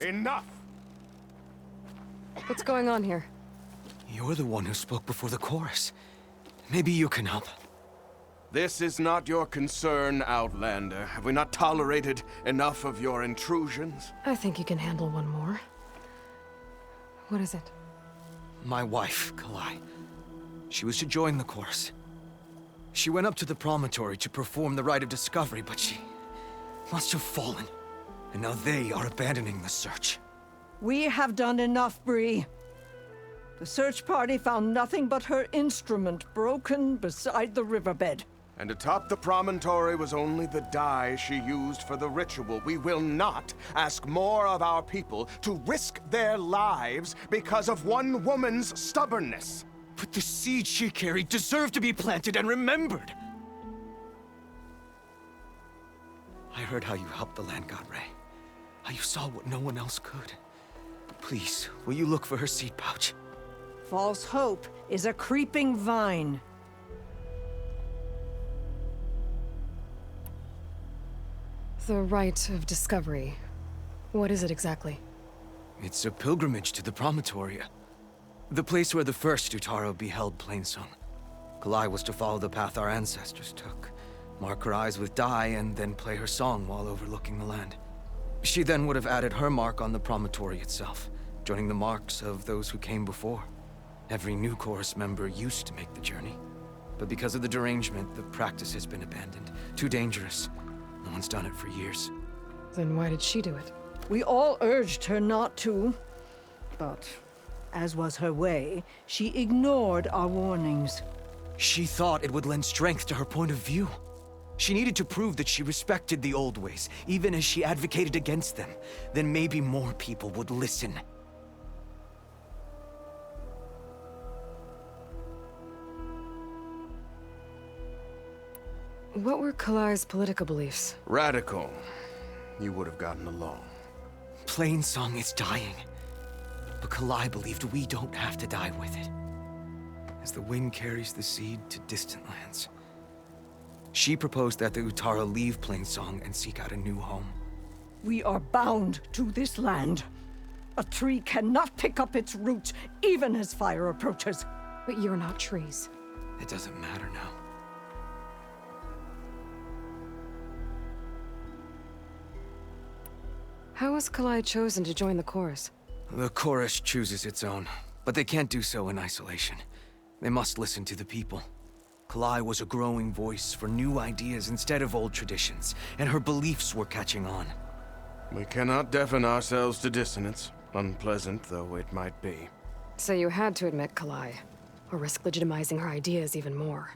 Enough! What's going on here? You're the one who spoke before the chorus. Maybe you can help. This is not your concern, Outlander. Have we not tolerated enough of your intrusions? I think you can handle one more. What is it? My wife, Kalai. She was to join the chorus. She went up to the Promontory to perform the rite of discovery, but she must have fallen. And now they are abandoning the search. We have done enough, Bree. The search party found nothing but her instrument broken beside the riverbed. And atop the promontory was only the dye she used for the ritual. We will not ask more of our people to risk their lives because of one woman's stubbornness. But the seed she carried deserved to be planted and remembered. I heard how you helped the land god Ray. How you saw what no one else could. Please, will you look for her seed pouch? False hope is a creeping vine. The rite of discovery. What is it exactly? It's a pilgrimage to the Promontory. The place where the first Utaro beheld Plainsong. Kalai was to follow the path our ancestors took. Mark her eyes with dye and then play her song while overlooking the land. She then would have added her mark on the Promontory itself, joining the marks of those who came before. Every new chorus member used to make the journey. But because of the derangement, the practice has been abandoned. Too dangerous. No one's done it for years. Then why did she do it? We all urged her not to, but as was her way, she ignored our warnings. She thought it would lend strength to her point of view. She needed to prove that she respected the old ways, even as she advocated against them. Then maybe more people would listen. What were Kalai's political beliefs? Radical. You would have gotten along. Plainsong is dying. But Kalai believed we don't have to die with it. As the wind carries the seed to distant lands. She proposed that the Utara leave Plainsong and seek out a new home. We are bound to this land. A tree cannot pick up its roots, even as fire approaches. But you're not trees. It doesn't matter now. How was Kalai chosen to join the chorus? The chorus chooses its own, but they can't do so in isolation. They must listen to the people. Kalai was a growing voice for new ideas instead of old traditions, and her beliefs were catching on. We cannot deafen ourselves to dissonance, unpleasant though it might be. So you had to admit Kalai, or risk legitimizing her ideas even more.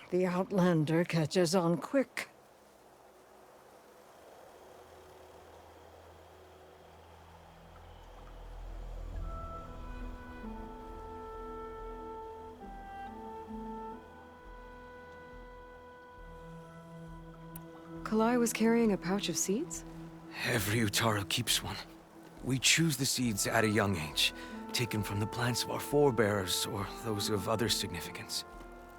The Outlander catches on quick. Kalai was carrying a pouch of seeds? Every Utaro keeps one. We choose the seeds at a young age, taken from the plants of our forebears or those of other significance.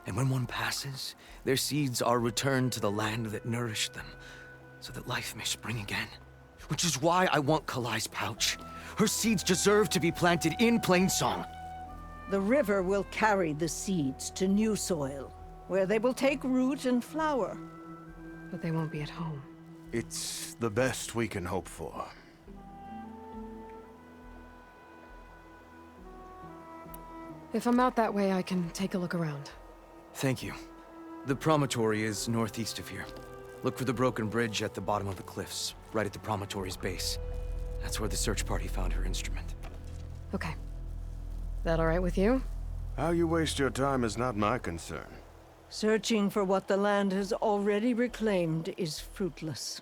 And when one passes, their seeds are returned to the land that nourished them, so that life may spring again. Which is why I want Kalai's pouch. Her seeds deserve to be planted in Plainsong. The river will carry the seeds to new soil, where they will take root and flower. But they won't be at home. It's the best we can hope for. If I'm out that way, I can take a look around. Thank you. The Promontory is northeast of here. Look for the broken bridge at the bottom of the cliffs, right at the Promontory's base. That's where the search party found her instrument. Okay. That all right with you? How you waste your time is not my concern. Searching for what the land has already reclaimed is fruitless.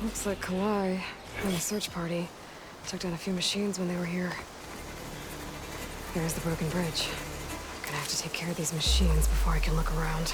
Looks like Kalai and the search party took down a few machines when they were here. There's the broken bridge. Gonna have to take care of these machines before I can look around.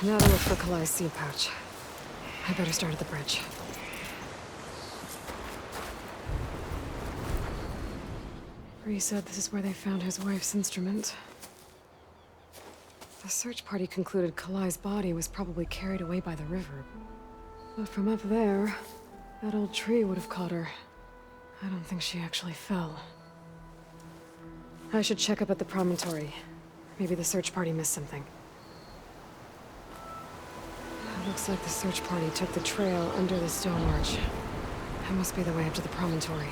Now to look for Kalai's seal pouch. I better start at the bridge. Bree said this is where they found his wife's instrument. The search party concluded Kalai's body was probably carried away by the river. But from up there, that old tree would have caught her. I don't think she actually fell. I should check up at the Promontory. Maybe the search party missed something. It looks like the search party took the trail under the stone arch. That must be the way up to the Promontory.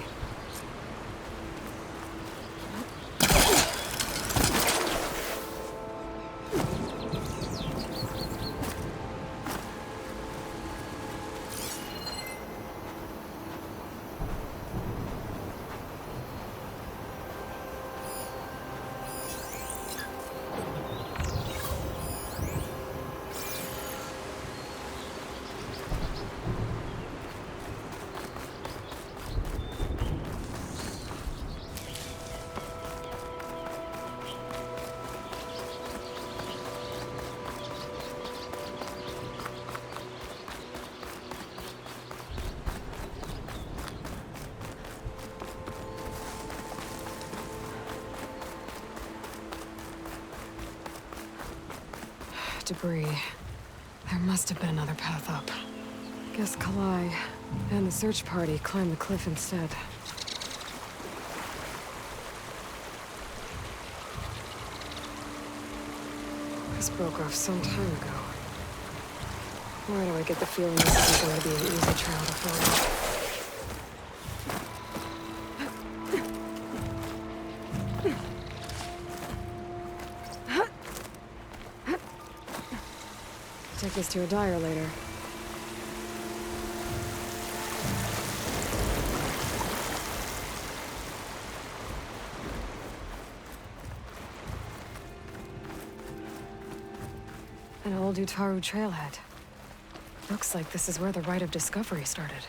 Debris. There must have been another path up. Guess Kalai and the search party climbed the cliff instead. This broke off some time ago. Why do I get the feeling this isn't going to be an easy trail to follow? Take this to a dyer later. An old Utaru trailhead. Looks like this is where the Rite of Discovery started.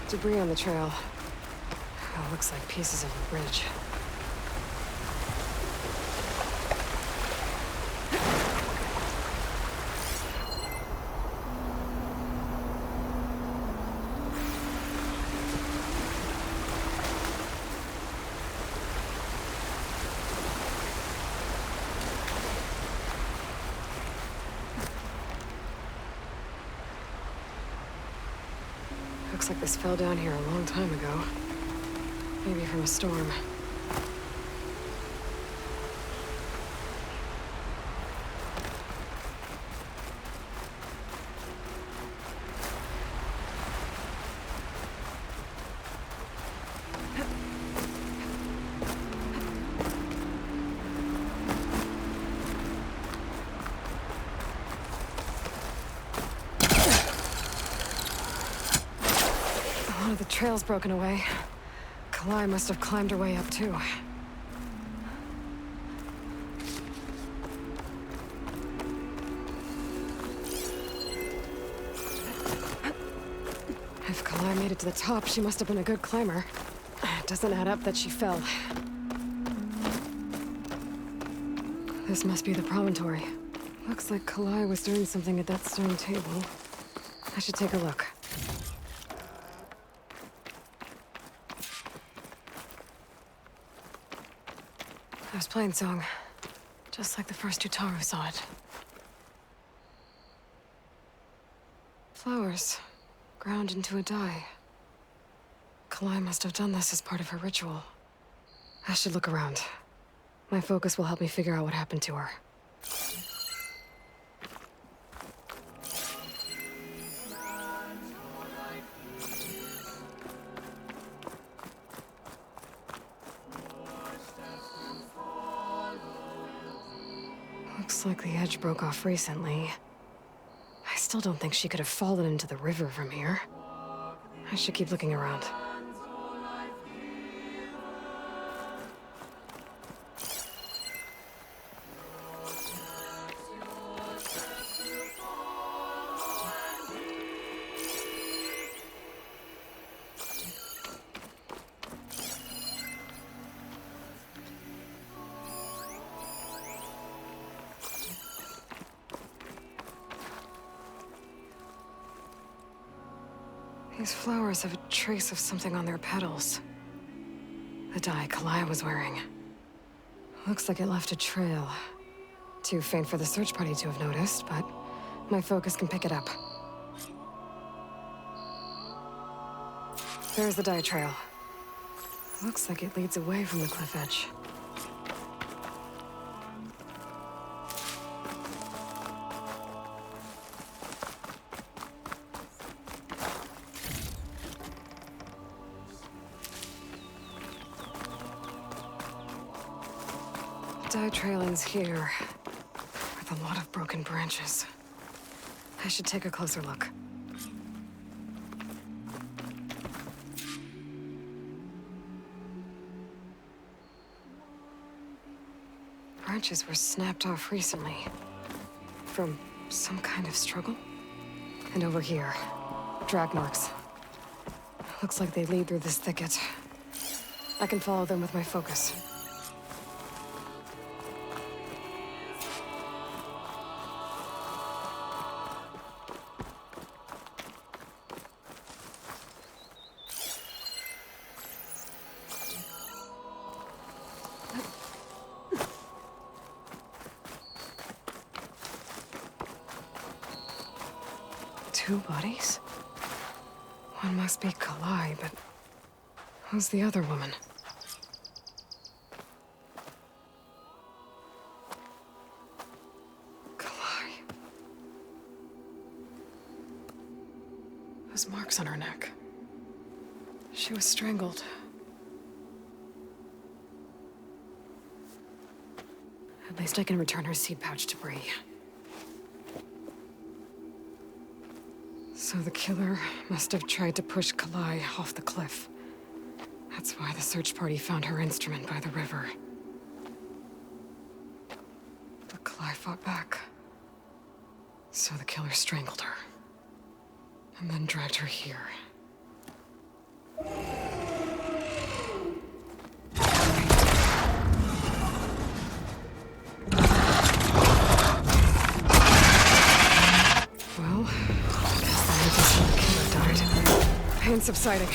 Debris on the trail. Oh, looks like pieces of a bridge. Looks like this fell down here a long time ago. Maybe from a storm. One of the trail's broken away. Kalai must have climbed her way up, too. If Kalai made it to the top, she must have been a good climber. It doesn't add up that she fell. This must be the Promontory. Looks like Kalai was doing something at that stone table. I should take a look. I was playing song, just like the first Utaru saw it. Flowers, ground into a dye. Kalai must have done this as part of her ritual. I should look around. My focus will help me figure out what happened to her. Looks like the edge broke off recently. I still don't think she could have fallen into the river from here. I should keep looking around. These flowers have a trace of something on their petals. The dye Kalai was wearing. Looks like it left a trail. Too faint for the search party to have noticed, but my focus can pick it up. There's the dye trail. Looks like it leads away from the cliff edge. Dye trail ends here, with a lot of broken branches. I should take a closer look. Branches were snapped off recently. From some kind of struggle? And over here, drag marks. Looks like they lead through this thicket. I can follow them with my focus. Two bodies? One must be Kalai, but who's the other woman? Kalai. Those marks on her neck. She was strangled. At least I can return her seed pouch to Bree. So the killer must have tried to push Kalai off the cliff. That's why the search party found her instrument by the river. But Kalai fought back. So the killer strangled her. And then dragged her here. Well, I guess that means that's how the killer died. Pain subsiding.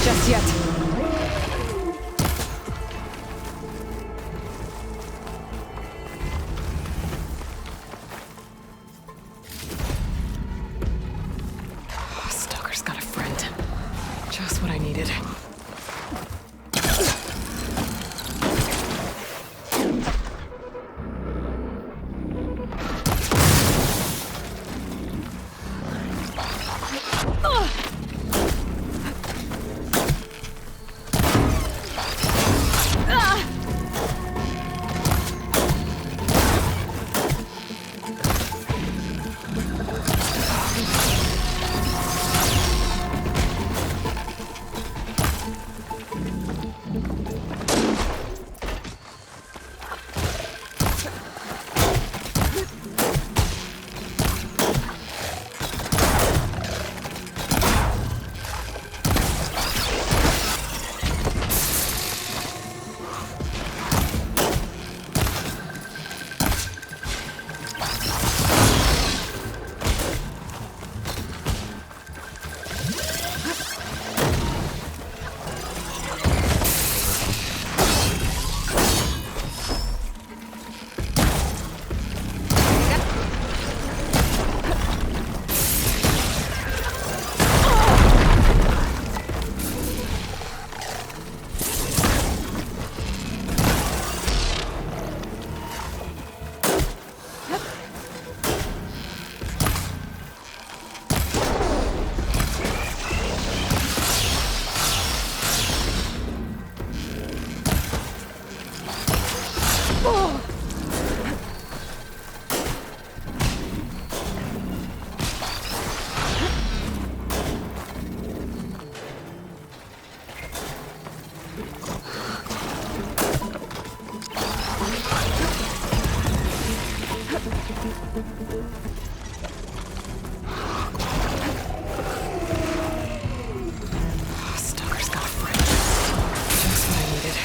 Just yet. Stalker's got a friend. Just what I needed. Stalker's got a friend. Just what I needed.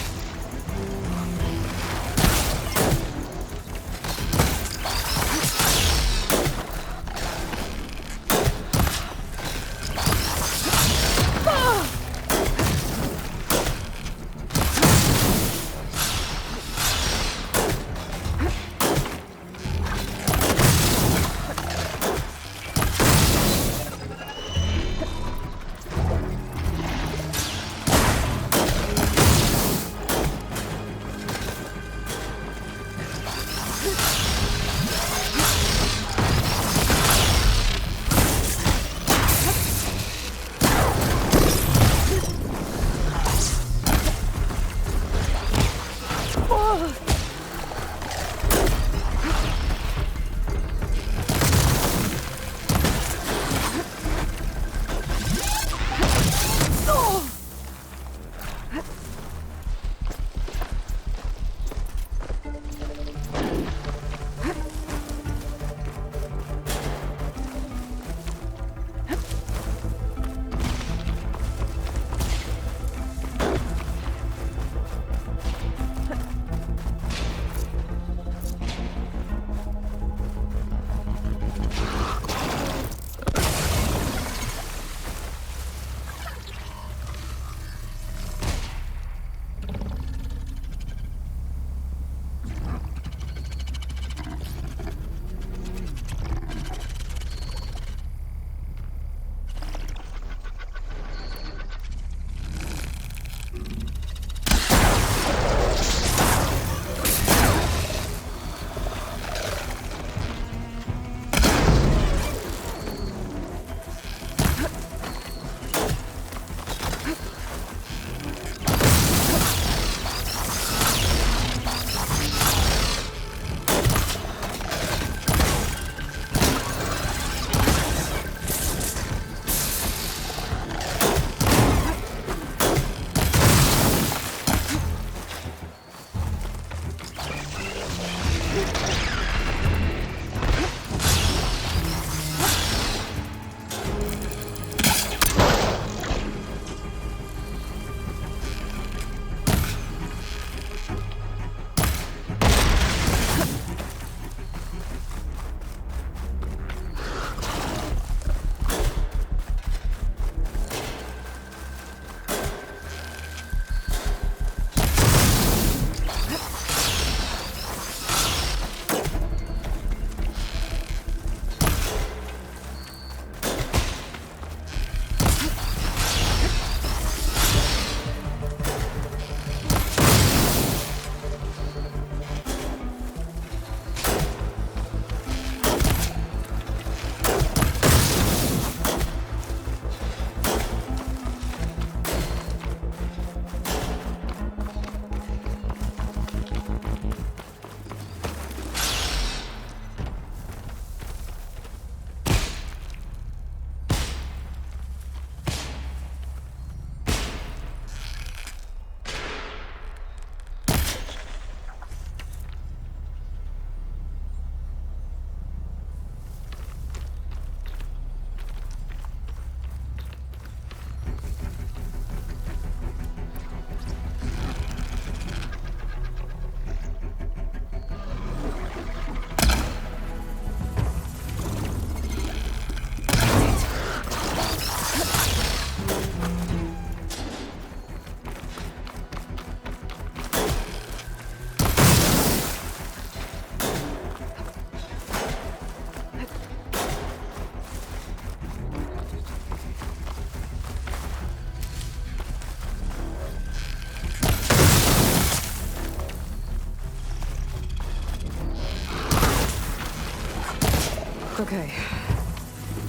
Okay.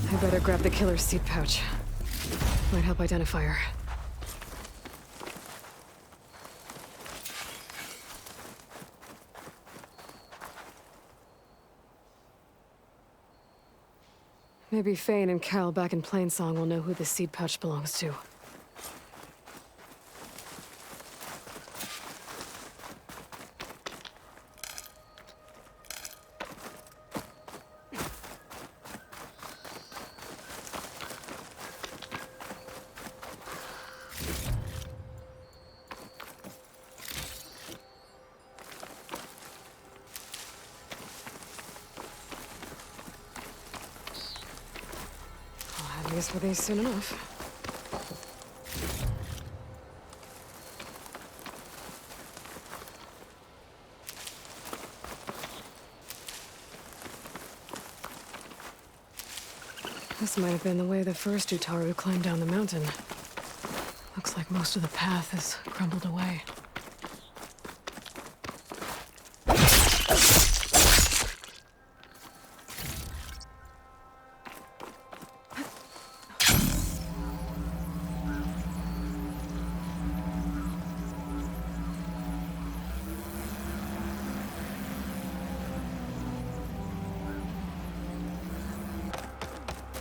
I better grab the killer's seed pouch. Might help identify her. Maybe Fane and Cal back in Plainsong will know who the seed pouch belongs to. I guess we're there soon enough. This might have been the way the first Utaru climbed down the mountain. Looks like most of the path has crumbled away.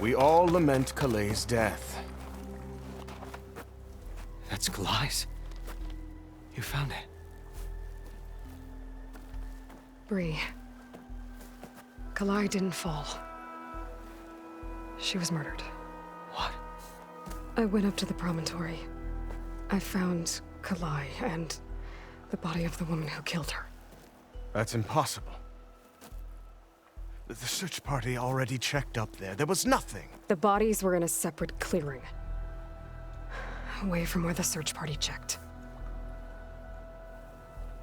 We all lament Kalae's death. That's Kalai's. You found it. Bree. Kalae didn't fall. She was murdered. What? I went up to the Promontory. I found Kalae and the body of the woman who killed her. That's impossible. The search party already checked up there. There was nothing. The bodies were in a separate clearing. Away from where the search party checked.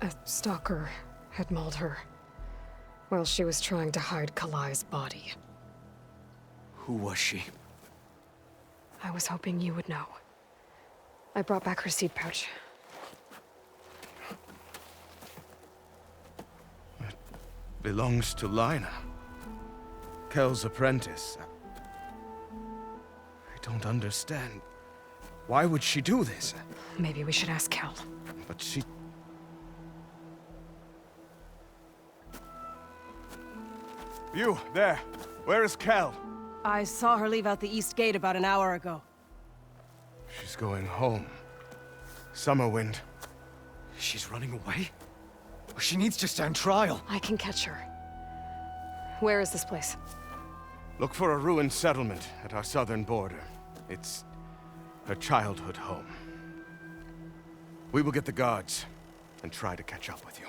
A stalker had mauled her while she was trying to hide Kalae's body. Who was she? I was hoping you would know. I brought back her seed pouch. It belongs to Lina. Kel's apprentice. I don't understand. Why would she do this? Maybe we should ask Kel. But she... You, there. Where is Kel? I saw her leave out the east gate about an hour ago. She's going home. Summerwind. She's running away? She needs to stand trial. I can catch her. Where is this place? Look for a ruined settlement at our southern border. It's her childhood home. We will get the guards and try to catch up with you.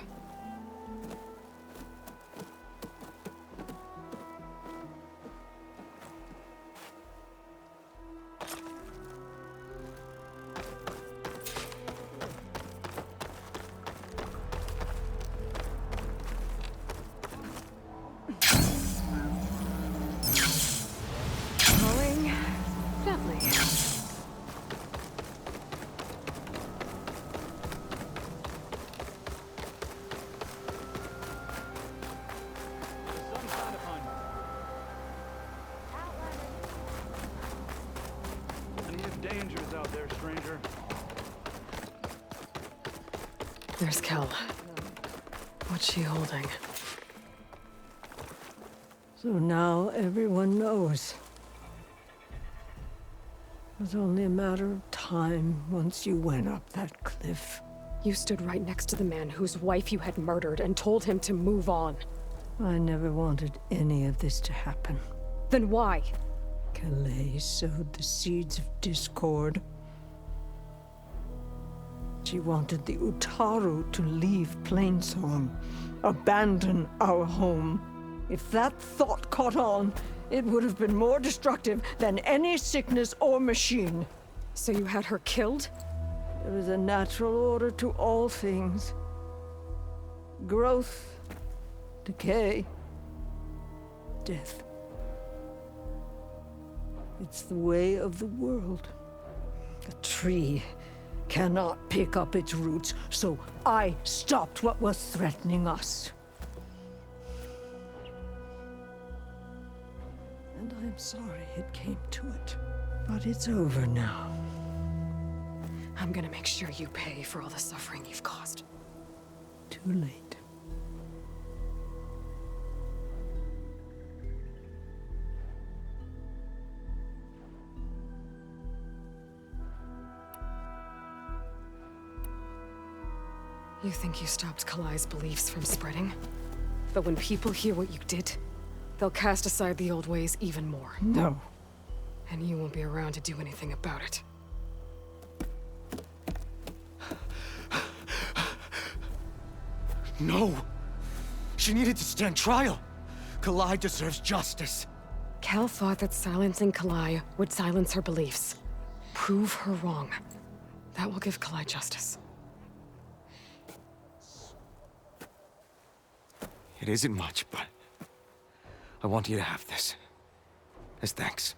Going gently. Plenty of dangers out there, stranger. There's Kel. What's she holding? So now everyone knows. It was only a matter of time once you went up that cliff. You stood right next to the man whose wife you had murdered and told him to move on. I never wanted any of this to happen. Then why? Kalae sowed the seeds of discord. She wanted the Utaru to leave Plainsong, abandon our home. If that thought caught on, it would have been more destructive than any sickness or machine. So you had her killed? There is a natural order to all things. Growth, decay, death. It's the way of the world. A tree cannot pick up its roots, so I stopped what was threatening us. And I'm sorry it came to it. But it's over now. I'm gonna make sure you pay for all the suffering you've caused. Too late. You think you stopped Kalae's beliefs from spreading? But when people hear what you did, they'll cast aside the old ways even more. No. And you won't be around to do anything about it. No! She needed to stand trial! Kalae deserves justice! Kel thought that silencing Kalae would silence her beliefs. Prove her wrong. That will give Kalae justice. It isn't much, but I want you to have this. As thanks.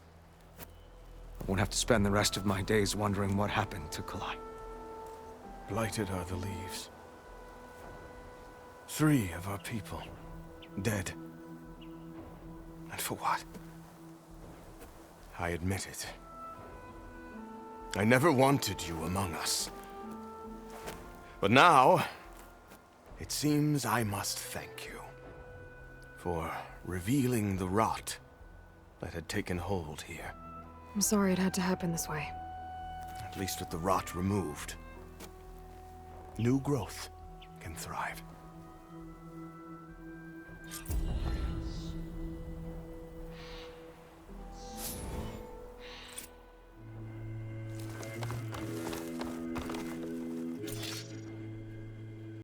I won't have to spend the rest of my days wondering what happened to Kalae. Blighted are the leaves. 3 of our people, dead. And for what? I admit it. I never wanted you among us. But now, it seems I must thank you for revealing the rot that had taken hold here. I'm sorry it had to happen this way. At least with the rot removed, new growth can thrive.